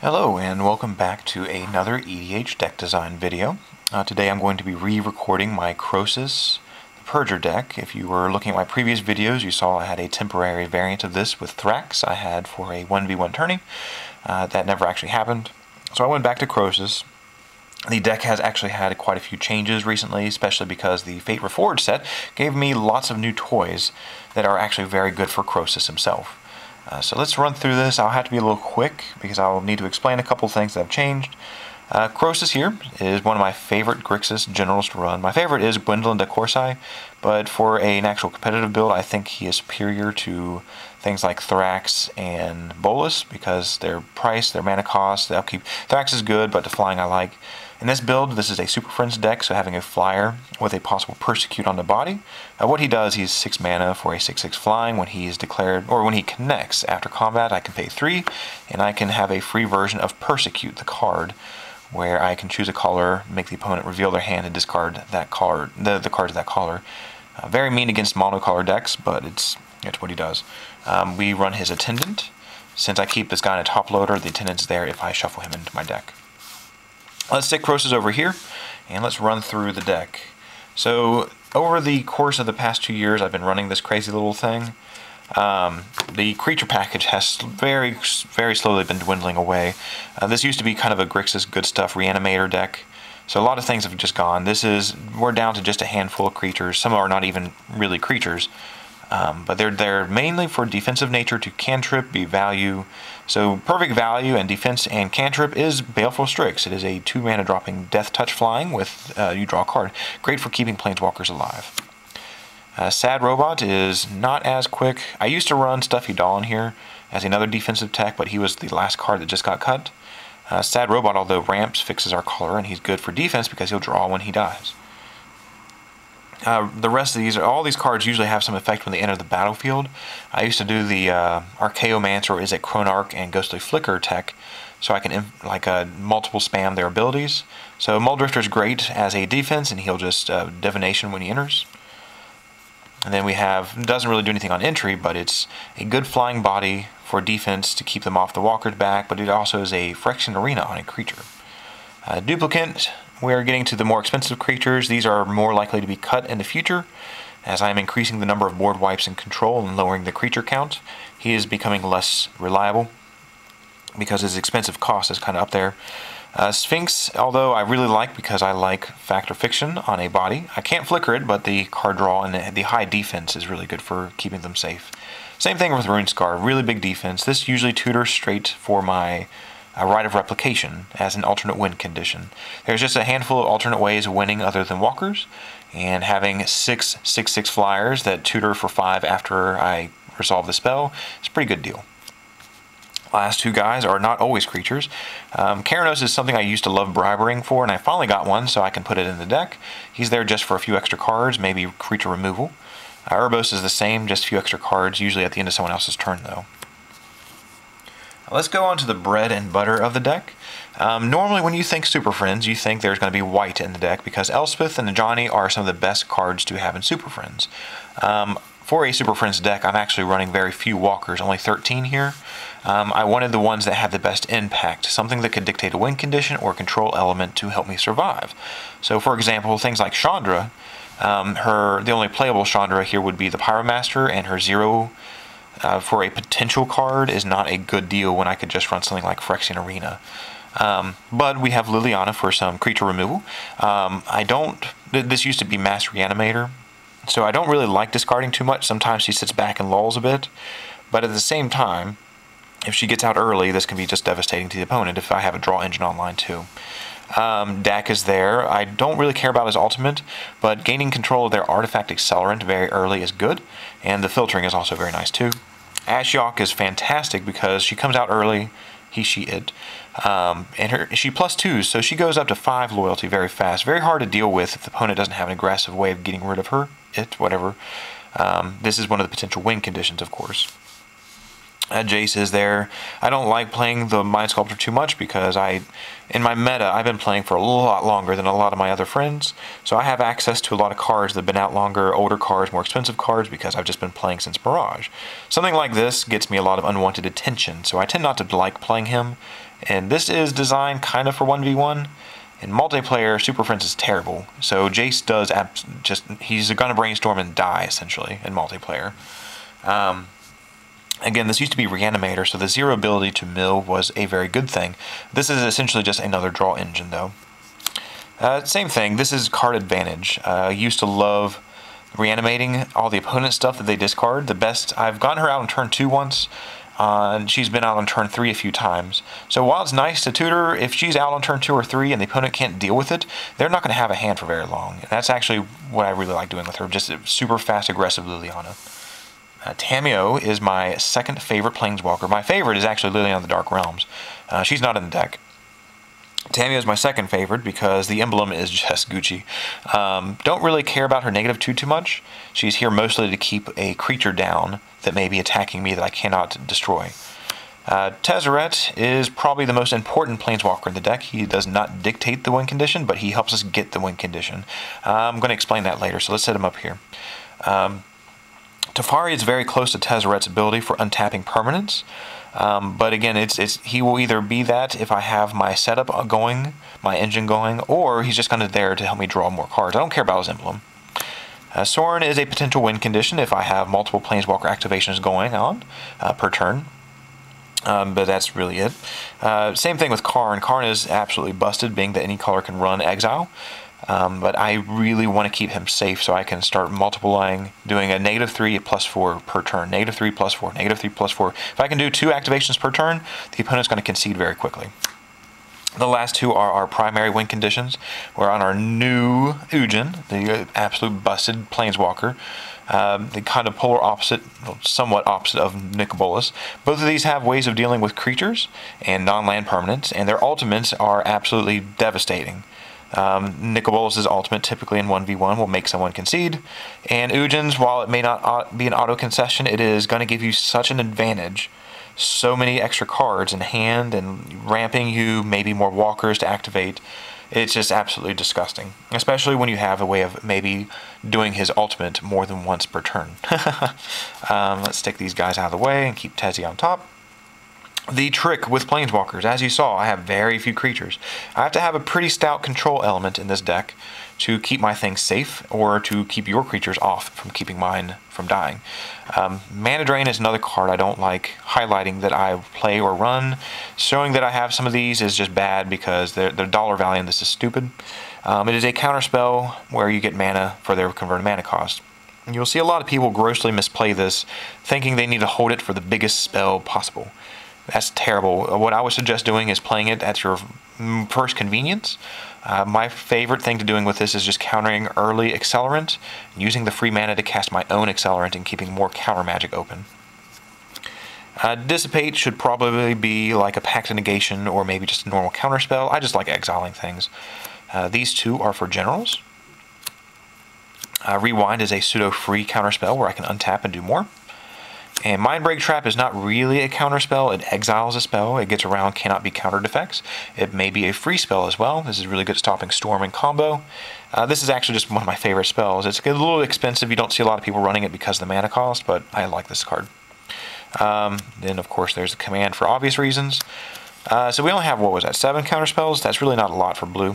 Hello and welcome back to another EDH deck design video. Today I'm going to be re-recording my Crosis the Purger deck. If you were looking at my previous videos, you saw I had a temporary variant of this with Thrax I had for a 1v1 tourney. That never actually happened. So I went back to Crosis. The deck has actually had quite a few changes recently, especially because the Fate Reforged set gave me lots of new toys that are actually very good for Crosis himself. So let's run through this. I'll have to be a little quick because I'll need to explain a couple things that have changed. Crosis here is one of my favorite Grixis generals to run. My favorite is Gwendolyn de Corsai, but for an actual competitive build, I think he is superior to things like Thrax and Bolus because their price, their mana cost, the upkeep. Thrax is good, but the flying I like. In this build, this is a Superfriends deck, so having a flyer with a possible Persecute on the body. What he does, he's 6 mana for a 6/6 flying. When he is declared, or when he connects after combat, I can pay 3, and I can have a free version of Persecute, the card, where I can choose a color, make the opponent reveal their hand, and discard that card, the cards of that color. Very mean against monocolor decks, but it's what he does. We run his Attendant. Since I keep this guy in a top loader, the Attendant's there if I shuffle him into my deck. Let's stick Crosis over here, and let's run through the deck. So, over the course of the past 2 years, I've been running this crazy little thing. The creature package has very slowly been dwindling away. This used to be kind of a Grixis good stuff reanimator deck, so a lot of things have just gone. We're down to just a handful of creatures. Some are not even really creatures, but they're mainly for defensive nature to cantrip, be value. So perfect value and defense and cantrip is Baleful Strix. It is a 2 mana dropping Death Touch flying with you draw a card. Great for keeping planeswalkers alive. Sad Robot is not as quick. I used to run Stuffy Doll in here as another defensive tech, but he was the last card that just got cut. Sad Robot, although ramps, fixes our color, and he's good for defense because he'll draw when he dies. The rest of all these cards usually have some effect when they enter the battlefield. I used to do the Archaeomancer, or is it Chronarch, and Ghostly Flicker tech, so I can multiple spam their abilities. So Muldrifter's great as a defense, and he'll just Divination when he enters. And then we doesn't really do anything on entry, but it's a good flying body for defense to keep them off the walker's back, but it also is a Phyrexian Arena on a creature. Duplicant, we're getting to the more expensive creatures. These are more likely to be cut in the future, as I'm increasing the number of board wipes in control and lowering the creature count. He is becoming less reliable because his expensive cost is kind of up there. Sphinx, although I really like because I like Fact or Fiction on a body. I can't flicker it, but the card draw and the high defense is really good for keeping them safe. Same thing with Runescar, really big defense. This usually tutors straight for my Rite of Replication as an alternate win condition. There's just a handful of alternate ways of winning other than walkers, and having 6 6/6 flyers that tutor for 5 after I resolve the spell is a pretty good deal. Last two guys are not always creatures. Keranos is something I used to love bribering for, and I finally got one so I can put it in the deck. He's there just for a few extra cards, maybe creature removal. Urbos is the same, just a few extra cards, usually at the end of someone else's turn though. Let's go on to the bread and butter of the deck. Normally when you think Superfriends, you think there's going to be white in the deck because Elspeth and Ajani are some of the best cards to have in Superfriends. For a Superfriends deck, I'm actually running very few walkers, only 13 here. I wanted the ones that had the best impact, something that could dictate a win condition or control element to help me survive. So for example, things like Chandra, the only playable Chandra here would be the Pyromaster, and her 0 for a potential card is not a good deal when I could just run something like Phyrexian Arena. But we have Liliana for some creature removal. This used to be Mass Reanimator, so I don't really like discarding too much. Sometimes she sits back and lulls a bit, but at the same time, if she gets out early, this can be just devastating to the opponent if I have a draw engine online too. Dak is there. I don't really care about his ultimate, but gaining control of their artifact accelerant very early is good, and the filtering is also very nice too. Ashiok is fantastic because she comes out early, it, and she +2, so she goes up to 5 loyalty very fast. Very hard to deal with if the opponent doesn't have an aggressive way of getting rid of her, whatever. This is one of the potential win conditions, of course. Jace is there. I don't like playing the Mind Sculptor too much because in my meta, I've been playing for a lot longer than a lot of my other friends. So I have access to a lot of cards that have been out longer, older cards, more expensive cards, because I've just been playing since Mirage. Something like this gets me a lot of unwanted attention, so I tend not to like playing him. And this is designed kind of for 1v1. In multiplayer, Superfriends is terrible. So Jace does he's going to brainstorm and die, essentially, in multiplayer. Again, this used to be Reanimator, so the zero ability to mill was a very good thing. This is essentially just another draw engine, though. Same thing, this is card advantage. I used to love reanimating all the opponent stuff that they discard. The best, I've gotten her out on turn 2 once, and she's been out on turn 3 a few times. So while it's nice to tutor, if she's out on turn 2 or 3 and the opponent can't deal with it, they're not going to have a hand for very long. And that's actually what I really like doing with her, just a super fast, aggressive Liliana. Tamio is my second favorite Planeswalker. My favorite is actually Liliana of the Dark Realms. She's not in the deck. Tamio is my second favorite because the emblem is just Gucci. Don't really care about her -2 too much. She's here mostly to keep a creature down that may be attacking me that I cannot destroy. Tezzeret is probably the most important Planeswalker in the deck. He does not dictate the win condition, but he helps us get the win condition. I'm going to explain that later, so let's set him up here. Teferi is very close to Tezzeret's ability for untapping permanents, but again, he will either be that if I have my setup going, my engine going, or he's just kind of there to help me draw more cards. I don't care about his emblem. Sorin is a potential win condition if I have multiple Planeswalker activations going on per turn. But that's really it. Same thing with Karn. Karn is absolutely busted, being that any color can run Exile. But I really want to keep him safe so I can start multiplying, doing a -3 +4 per turn, -3 +4, -3 +4. If I can do 2 activations per turn, the opponent's going to concede very quickly. The last two are our primary win conditions. We're on our new Ugin, the absolute busted Planeswalker. The kind of polar opposite, well, somewhat opposite of Nicobolas. Both of these have ways of dealing with creatures and non-land permanents, and their ultimates are absolutely devastating. Nicobolas' ultimate, typically in 1v1, will make someone concede, and Ujin's, while it may not be an auto-concession, it is going to give you such an advantage. So many extra cards in hand, and ramping you, maybe more walkers to activate. It's just absolutely disgusting, especially when you have a way of maybe doing his ultimate more than once per turn. Let's take these guys out of the way and keep Tezzy on top. The trick with Planeswalkers, as you saw, I have very few creatures. I have to have a pretty stout control element in this deck to keep my things safe, or to keep your creatures off from keeping mine from dying. Mana Drain is another card I don't like highlighting that I play or run. Showing that I have some of these is just bad because their dollar value in this is stupid. It is a counterspell where you get mana for their converted mana cost. You'll see a lot of people grossly misplay this, thinking they need to hold it for the biggest spell possible. That's terrible. What I would suggest doing is playing it at your first convenience. My favorite thing to doing with this is just countering early Accelerant, using the free mana to cast my own Accelerant and keeping more counter magic open. Dissipate should probably be like a Pact of Negation or maybe just a normal counterspell. I just like exiling things. These two are for generals. Rewind is a pseudo-free counterspell where I can untap and do more. And Mindbreak Trap is not really a counterspell. It exiles a spell. It gets around cannot be countered effects. It may be a free spell as well. This is really good at stopping Storm and combo. This is actually just one of my favorite spells. It's a little expensive. You don't see a lot of people running it because of the mana cost, but I like this card. Then, of course, there's the command for obvious reasons. So we only have, what was that, 7 counterspells? That's really not a lot for blue.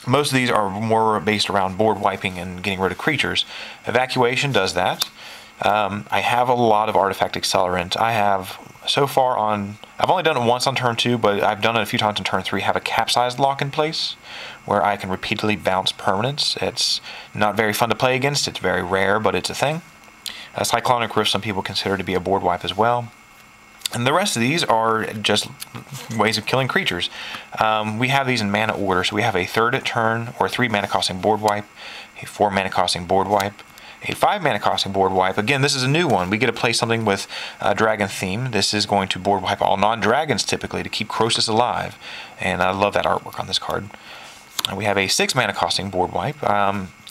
Most of these are more based around board wiping and getting rid of creatures. Evacuation does that. I have a lot of Artifact Accelerant. I have, so far on, I've only done it once on turn 2, but I've done it a few times on turn 3, have a Capsized lock in place, where I can repeatedly bounce permanents. It's not very fun to play against, it's very rare, but it's a thing. Cyclonic Rift some people consider to be a board wipe as well. And the rest of these are just ways of killing creatures. We have these in mana order, so we have a 3rd turn, or 3 mana costing board wipe, a 4 mana costing board wipe, a 5 mana costing board wipe. Again, this is a new one. We get to play something with dragon theme. This is going to board wipe all non-dragons typically to keep Crosis alive. And I love that artwork on this card. We have a 6 mana costing board wipe.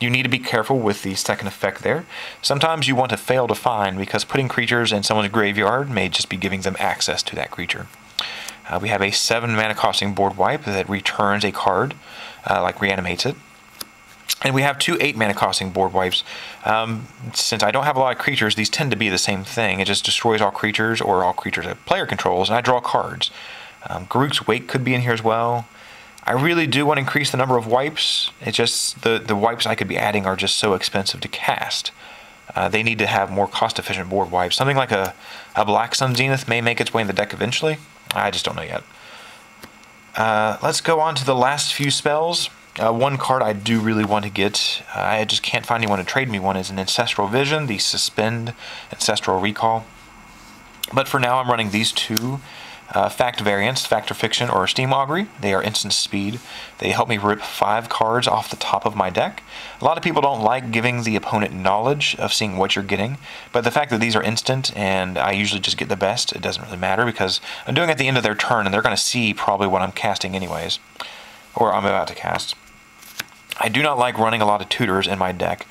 You need to be careful with the second effect there. Sometimes you want to fail to find because putting creatures in someone's graveyard may just be giving them access to that creature. We have a 7 mana costing board wipe that returns a card, like reanimates it. And we have 2 8 mana costing board wipes. Since I don't have a lot of creatures, these tend to be the same thing. It just destroys all creatures or all creatures that player controls, and I draw cards. Garruk's Wake could be in here as well. I really do want to increase the number of wipes. It's just the wipes I could be adding are just so expensive to cast. They need to have more cost-efficient board wipes. Something like a Black Sun Zenith may make its way in the deck eventually. I just don't know yet. Let's go on to the last few spells. One card I do really want to get, I just can't find anyone to trade me one, is an Ancestral Vision, the Suspend Ancestral Recall. But for now I'm running these 2 fact variants, Fact or Fiction or Steam Augury. They are instant speed. They help me rip 5 cards off the top of my deck. A lot of people don't like giving the opponent knowledge of seeing what you're getting, but the fact that these are instant and I usually just get the best, it doesn't really matter because I'm doing it at the end of their turn and they're going to see probably what I'm casting anyways, or I'm about to cast. I do not like running a lot of tutors in my deck.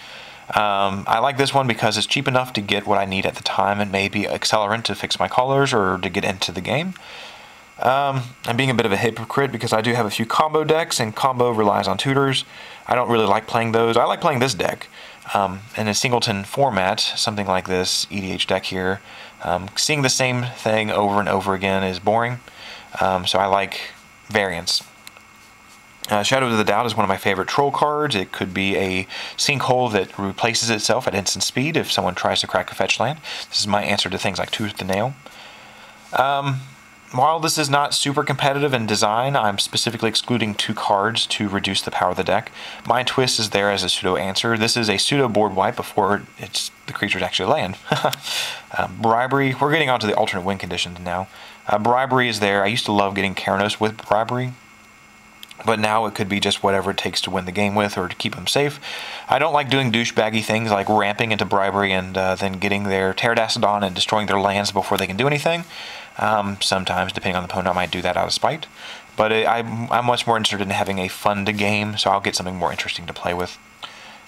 I like this one because it's cheap enough to get what I need at the time and maybe accelerant to fix my colors or to get into the game. I'm being a bit of a hypocrite because I do have a few combo decks and combo relies on tutors. I don't really like playing those. I like playing this deck. In a singleton format, something like this EDH deck here, seeing the same thing over and over again is boring. So I like variants. Shadow of the Doubt is one of my favorite troll cards. It could be a sinkhole that replaces itself at instant speed if someone tries to crack a fetch land. This is my answer to things like Tooth the Nail. While this is not super competitive in design, I'm specifically excluding 2 cards to reduce the power of the deck. Mind Twist is there as a pseudo answer. This is a pseudo board wipe before the creatures actually land. Bribery, we're getting onto the alternate win conditions now. Bribery is there. I used to love getting Keranos with Bribery, but now it could be just whatever it takes to win the game with or to keep them safe. I don't like doing douchebaggy things like ramping into Bribery and then getting their Pterodactyl and destroying their lands before they can do anything. Sometimes, depending on the opponent, I might do that out of spite. But I'm much more interested in having a fun game, so I'll get something more interesting to play with.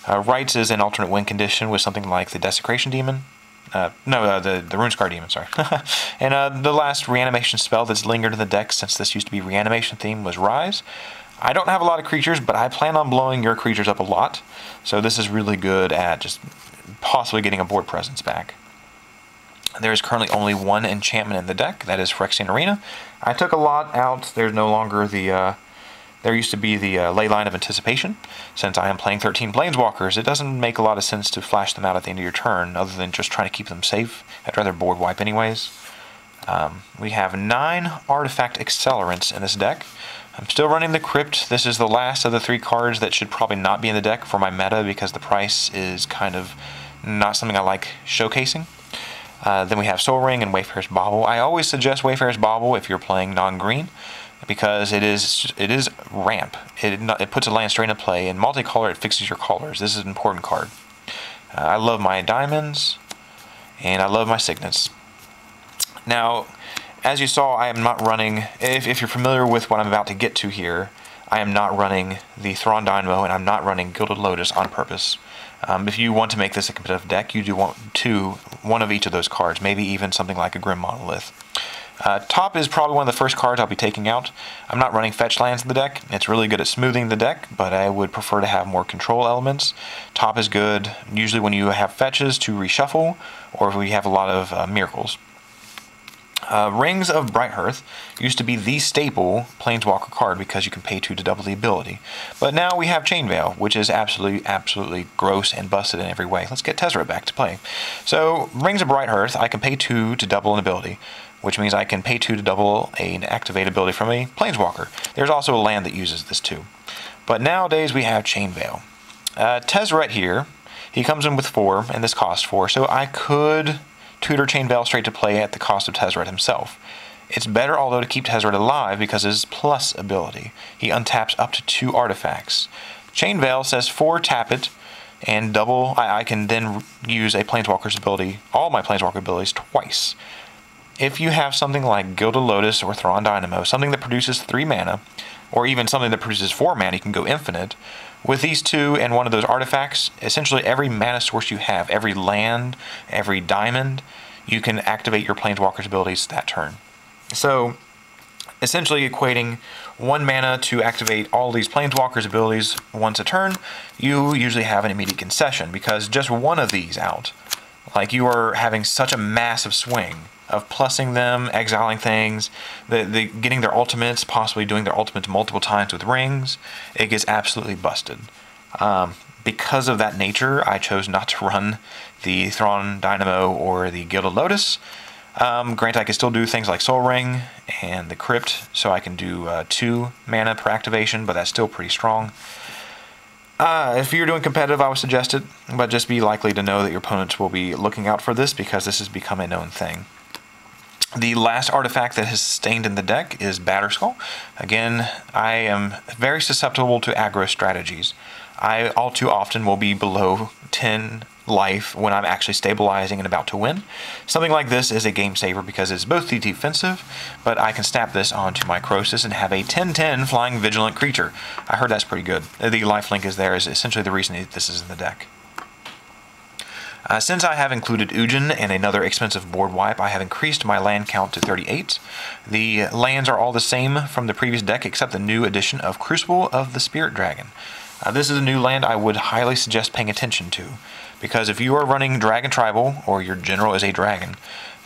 Rights is an alternate win condition with something like the Desecration Demon. The Runescar Demon, sorry. And the last reanimation spell that's lingered in the deck since this used to be reanimation theme was Rise. I don't have a lot of creatures, but I plan on blowing your creatures up a lot, so this is really good at just possibly getting a board presence back. There is currently only 1 enchantment in the deck, that is Phyrexian Arena. I took a lot out. There's no longer the... there used to be the Ley Line of Anticipation. Since I am playing 13 Planeswalkers, it doesn't make a lot of sense to flash them out at the end of your turn, other than just trying to keep them safe. I'd rather board wipe anyways. We have 9 Artifact Accelerants in this deck. I'm still running the Crypt. This is the last of the 3 cards that should probably not be in the deck for my meta because the price is kind of not something I like showcasing. Then we have Soul Ring and Wayfarer's Bauble. I always suggest Wayfarer's Bauble if you're playing non-green, because it is ramp. It puts a land straight into play. In multicolor, it fixes your colors. This is an important card. I love my diamonds, and I love my signets. Now, as you saw, I am not running, if you're familiar with what I'm about to get to here, I am not running the Thrawn Dynamo, and I'm not running Gilded Lotus on purpose. If you want to make this a competitive deck, you do want one of each of those cards, maybe even something like a Grim Monolith. Top is probably one of the first cards I'll be taking out. I'm not running fetch lands in the deck. It's really good at smoothing the deck, but I would prefer to have more control elements. Top is good usually when you have fetches to reshuffle, or if we have a lot of miracles. Rings of Brighthearth used to be the staple Planeswalker card because you can pay 2 to double the ability. But now we have Chain Veil, which is absolutely gross and busted in every way. Let's get Tezzeret back to play. So, Rings of Brighthearth, I can pay 2 to double an ability, which means I can pay 2 to double an activate ability from a Planeswalker. There's also a land that uses this too. But nowadays we have Chain Veil. Tezzeret here, he comes in with 4, and this costs 4, so I could tutor Chain Veil straight to play at the cost of Tezzeret himself. It's better, although, to keep Tezzeret alive because of his plus ability. He untaps up to 2 artifacts. Chain Veil says 4 tap it, and double. I can then use a Planeswalker's ability, all my Planeswalker abilities, twice. If you have something like Gilded Lotus or Thrawn Dynamo, something that produces 3 mana, or even something that produces 4 mana, you can go infinite, With these two and one of those artifacts, essentially every mana source you have, every land, every diamond, you can activate your Planeswalker's abilities that turn. So, essentially equating 1 mana to activate all these Planeswalker's abilities once a turn, you usually have an immediate concession, because just one of these out, like, you are having such a massive swing of plussing them, exiling things, getting their ultimates, possibly doing their ultimates multiple times with rings. It gets absolutely busted. Because of that nature, I chose not to run the Thrawn Dynamo or the Gilded Lotus. Granted, I can still do things like Soul Ring and the Crypt, so I can do 2 mana per activation, but that's still pretty strong. If you're doing competitive, I would suggest it, but just be likely to know that your opponents will be looking out for this, because this has become a known thing. The last artifact that has sustained in the deck is Batterskull. Again, I am very susceptible to aggro strategies. I all too often will be below 10 life when I'm actually stabilizing and about to win. Something like this is a game saver because it's both defensive, but I can snap this onto my Crosis and have a 10/10 flying vigilant creature. I heard that's pretty good. The lifelink is there is essentially the reason this is in the deck. Since I have included Ujin and another expensive board wipe, I have increased my land count to 38. The lands are all the same from the previous deck except the new addition of Crucible of the Spirit Dragon. This is a new land I would highly suggest paying attention to, because if you are running Dragon Tribal, or your general is a dragon,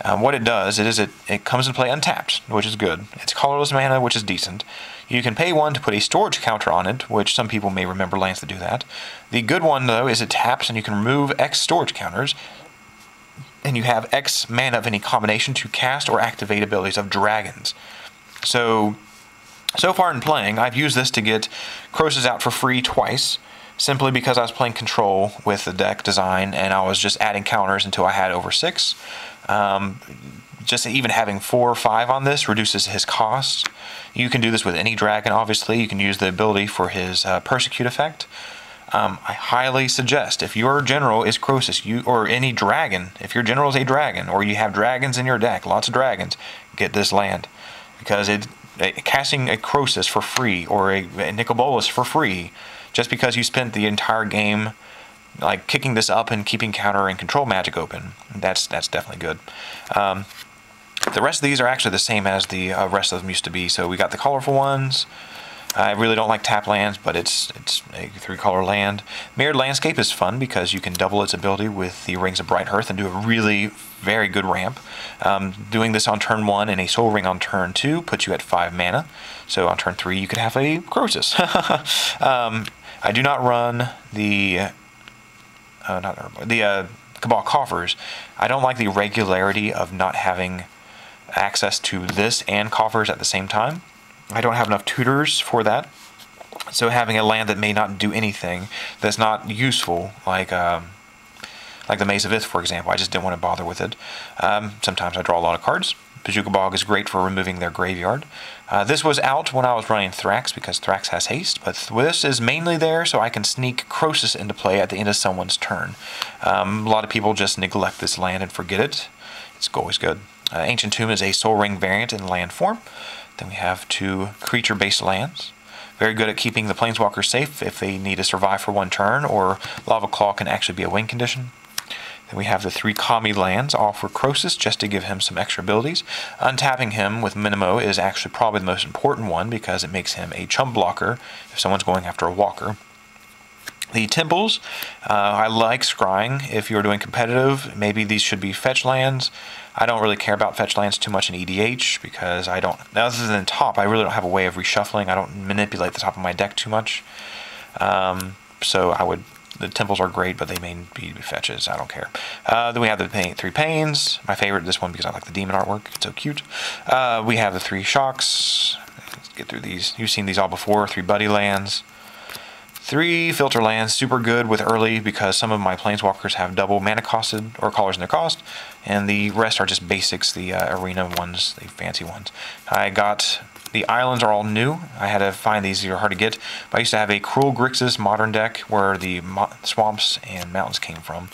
what it does is it comes into play untapped, which is good. It's colorless mana, which is decent. You can pay 1 to put a storage counter on it, which some people may remember lands that do that. The good one, though, is it taps and you can remove X storage counters, and you have X mana of any combination to cast or activate abilities of dragons. So far in playing, I've used this to get Crosis out for free twice, simply because I was playing control with the deck design, and I was just adding counters until I had over 6. Just even having 4 or 5 on this reduces his cost. You can do this with any dragon, obviously. You can use the ability for his Persecute effect. I highly suggest, if your general is Crosis, or any dragon, if your general is a dragon, or you have dragons in your deck, lots of dragons, get this land. Because casting a Crosis for free, or a Nicol for free, just because you spent the entire game like kicking this up and keeping counter and control magic open, that's definitely good. The rest of these are actually the same as the rest of them used to be. So we got the colorful ones. I really don't like tap lands, but it's a 3-color land. Mirrored Landscape is fun because you can double its ability with the Rings of Bright Hearth and do a really very good ramp. Doing this on turn 1 and a Soul Ring on turn 2 puts you at 5 mana. So on turn 3 you could have a Crosis. I do not run the Cabal Coffers. I don't like the regularity of not having access to this and coffers at the same time. I don't have enough tutors for that. So having a land that may not do anything, that's not useful, like the Maze of Ith, for example, I just didn't want to bother with it. Sometimes I draw a lot of cards. Bojuka Bog is great for removing their graveyard. This was out when I was running Thrax, because Thrax has haste, but this is mainly there so I can sneak Crosis into play at the end of someone's turn. A lot of people just neglect this land and forget it. It's always good. Ancient Tomb is a Soul Ring variant in land form. Then we have 2 creature-based lands. Very good at keeping the Planeswalkers safe if they need to survive for 1 turn, or Lava Claw can actually be a win condition. Then we have the 3 Kami lands, all for Crosis, just to give him some extra abilities. Untapping him with Minimo is actually probably the most important one, because it makes him a chump blocker if someone's going after a walker. The temples, I like scrying. If you're doing competitive, maybe these should be fetch lands. I don't really care about fetch lands too much in EDH, because I don't, other than top, I really don't have a way of reshuffling. I don't manipulate the top of my deck too much. So the temples are great, but they may be fetches. I don't care. Then we have the 3 Pains. My favorite, this one, because I like the demon artwork. It's so cute. We have the 3 Shocks. Let's get through these. You've seen these all before. 3 Buddy lands. 3 filter lands, super good with early, because some of my Planeswalkers have double mana costed, or colors in their cost, and the rest are just basics, the arena ones, the fancy ones. I got, the islands are all new. I had to find these, they're hard to get, but I used to have a Cruel Grixis modern deck where the swamps and mountains came from.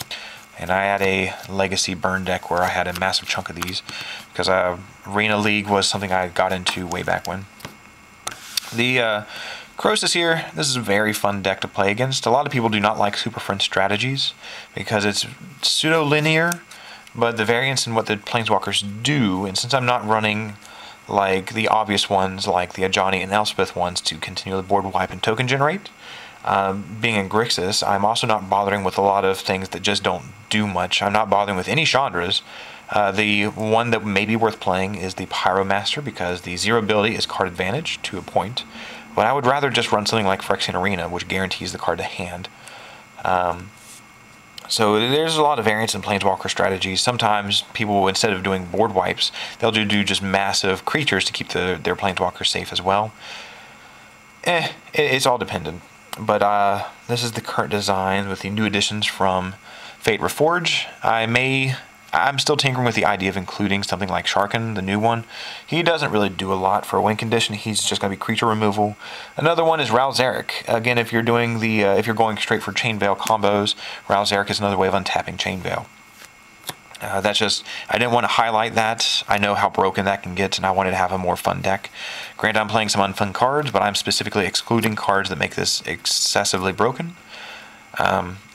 And I had a Legacy Burn deck where I had a massive chunk of these, because Arena League was something I got into way back when. The Crosis here. This is a very fun deck to play against. A lot of people do not like Super Friends strategies because it's pseudo-linear, but the variance in what the Planeswalkers do, and since I'm not running like the obvious ones like the Ajani and Elspeth ones to continually board wipe and token generate, being in Grixis, I'm also not bothering with a lot of things that just don't do much. I'm not bothering with any Chandras. The one that may be worth playing is the Pyromaster because the 0 ability is card advantage to a point. But I would rather just run something like Phyrexian Arena, which guarantees the card to hand. So there's a lot of variance in Planeswalker strategies. Sometimes people, instead of doing board wipes, they'll do just massive creatures to keep their Planeswalkers safe as well. It's all dependent. But this is the current design with the new additions from Fate Reforge. I'm still tinkering with the idea of including something like Sharkin, the new one. He doesn't really do a lot for a win condition. He's just going to be creature removal. Another one is Ralzeric. Again, if you're doing if you're going straight for Chain Veil combos, Ralzeric is another way of untapping Chain Veil. That's just, I didn't want to highlight that. I know how broken that can get, and I wanted to have a more fun deck. Granted, I'm playing some unfun cards, but I'm specifically excluding cards that make this excessively broken.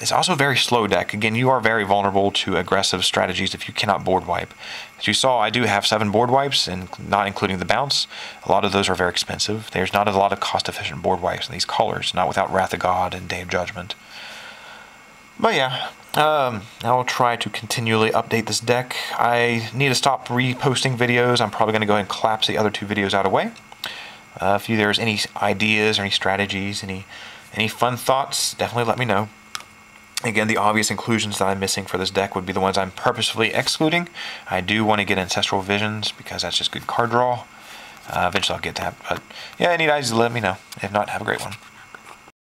It's also a very slow deck. Again, you are very vulnerable to aggressive strategies if you cannot board wipe. As you saw, I do have 7 board wipes, and not including the bounce. A lot of those are very expensive. There's not a lot of cost-efficient board wipes in these colors, not without Wrath of God and Day of Judgment. But yeah, I'll try to continually update this deck. I need to stop reposting videos. I'm probably going to go ahead and collapse the other 2 videos out of the way. If there's any ideas or any strategies, any fun thoughts, definitely let me know. Again, the obvious inclusions that I'm missing for this deck would be the ones I'm purposefully excluding. I do want to get Ancestral Visions because that's just good card draw. Eventually I'll get that. But yeah, any ideas, let me know. If not, have a great one.